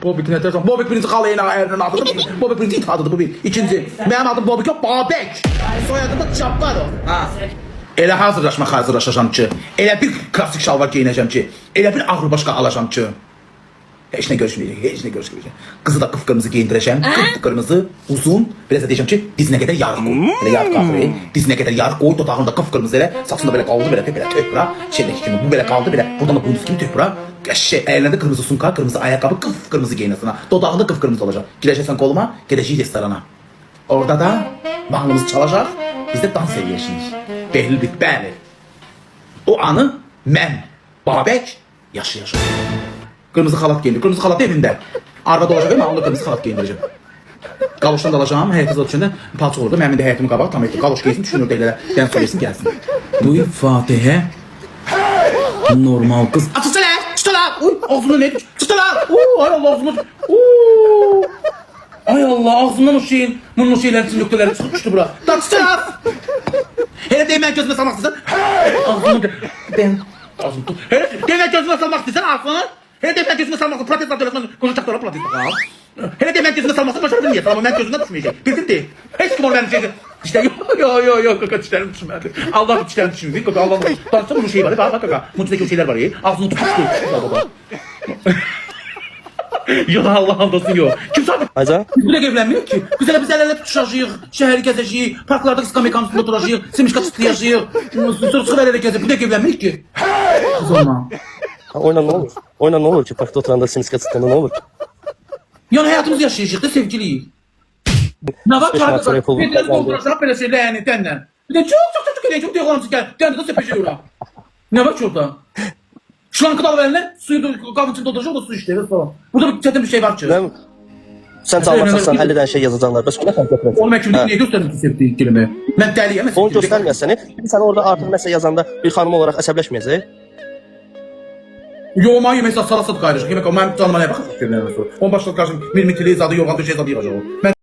Bobik ne dersen? Bobik birinci kalayına ayarının adıdır. Bobik birinci itadıdır bu bir. İkinci. Benim adım Bobik yok, Babek. Soyadım da Cabbarov. Ha. Elə hazırlaşacağım ki, elə bir klasik şalvar giyinəcəm ki, elə bir ağır başqa alacağım ki. Heç nə görüşməyəcək. Kızı da kıpkırmızı giyindirəcəm. Kıpkırmızı, uzun. Biraz da deyəcəm ki, dizinə qədər yarıq qoy. Elə yarıq qalır. Dizinə qədər yarıq qoy, dodağında kıpkırmızı elə, saçında belə qaldı, belə tökbura. Şeydəki kimi, bu belə qaldı, belə. Buradan da bunduz kimi tökbura. Əylərində kırmızı sumka, kırmızı ayaqqabı, kıpkırmızı giyinəsən. Dodağında kıpkırmızı olacaq. Girəcəksən qoluma, gedəcəyik restorana. Orada da mahnımız çalacaq, biz də dans edəcəyik. Bellidir, bəli. O anı mən, Babək yaşayacaq. Kırmızı xalat giyindir. Kırmızı xalat evində. Arvada olacaq ama onunla kırmızı xalat giyindirəcəm. Qaloşdan da alacağım, həyat içində palçıq olurdu. Mənim də həyatımın qabağı tam etdi. Qaloş giysin, düşünür deyirlər. Dən söylesin, gəlsin. Bu Fatihə normal kız. Açıqsa lan, çıxa lan. Uy, ağzımdan ne? Çıxa lan. Ay Allah, ağzımdan. Ay Allah, ağzımdan o şeyin, bunun o şeylerin için nöqtələri çıxmışdı bura. Da çıxa lan. Hele deyim mən gözümə salmaq istəyirsən. Ağzımdan. Ben ağzımı tut. Hele deyim mən gözümə salmaq istəyirsən ağzını. Hele deyim mən gözümə salmaq, protez atıyorsan, konuşacaqlar protez al. Hele deyim mən gözümə salmaq, başarılı niyə salmaq, mən gözümdən düşməyəcək. Bildin deyil. Heç kim onu mənim şeydir. İşte yok kaka dişlerim düşmedi. Allah dişlerim düşmedi. Kaka Allah. Tanrısı bunun şeyi var. Bak kaka. Mucizedeki o şeyler var ya. Ağzını tutmuştu. Yok Allah andasın yok. Kim sandı? Ayca? Biz bile evlenmiyor ki. Biz hele biz el ele tutuşacağız. Şehri gezeceğiz. Parklarda skamyakam üstünde oturacağız. Simişka çıtlayacağız. Sırçık el ele gezeceğiz. Bir de evlenmiyor ki. Kız olma. Oyna ne olur? Oyna ne olur ki? Parkta oturanda simiska çıktığında ne olur? Yani hayatımızı yaşayacağız da sevgiliyiz. Ne var ki arkadaşlar? Bir de dolduracak böyle şeyler yani denden. Bir de çok eğlenceli. Çok diyorlarımız gel. Denden de sepeceği uğra. Ne var ki orada? Şlankı da al eline. Suyu kabın içinde dolduracak o da su işte falan. Burada bir çetin bir şey var ki. Sen çalmaqsan 50 dənə şey yazacaqlar. Bəs buna fərq etməz. Onun kimlik niye göstermek sevdiği kelime? Ben deliyim. Onu göstərməyəsən, sən orada artıq məsələ yazanda bir xanım olaraq əsəbləşməyəcək. Yo, mayı mesela sarasat gayrışık. Yemek o, ben canıma ne bakacak? Onun başka karşım, bir mitili zadı yok, adı şey zadı yok.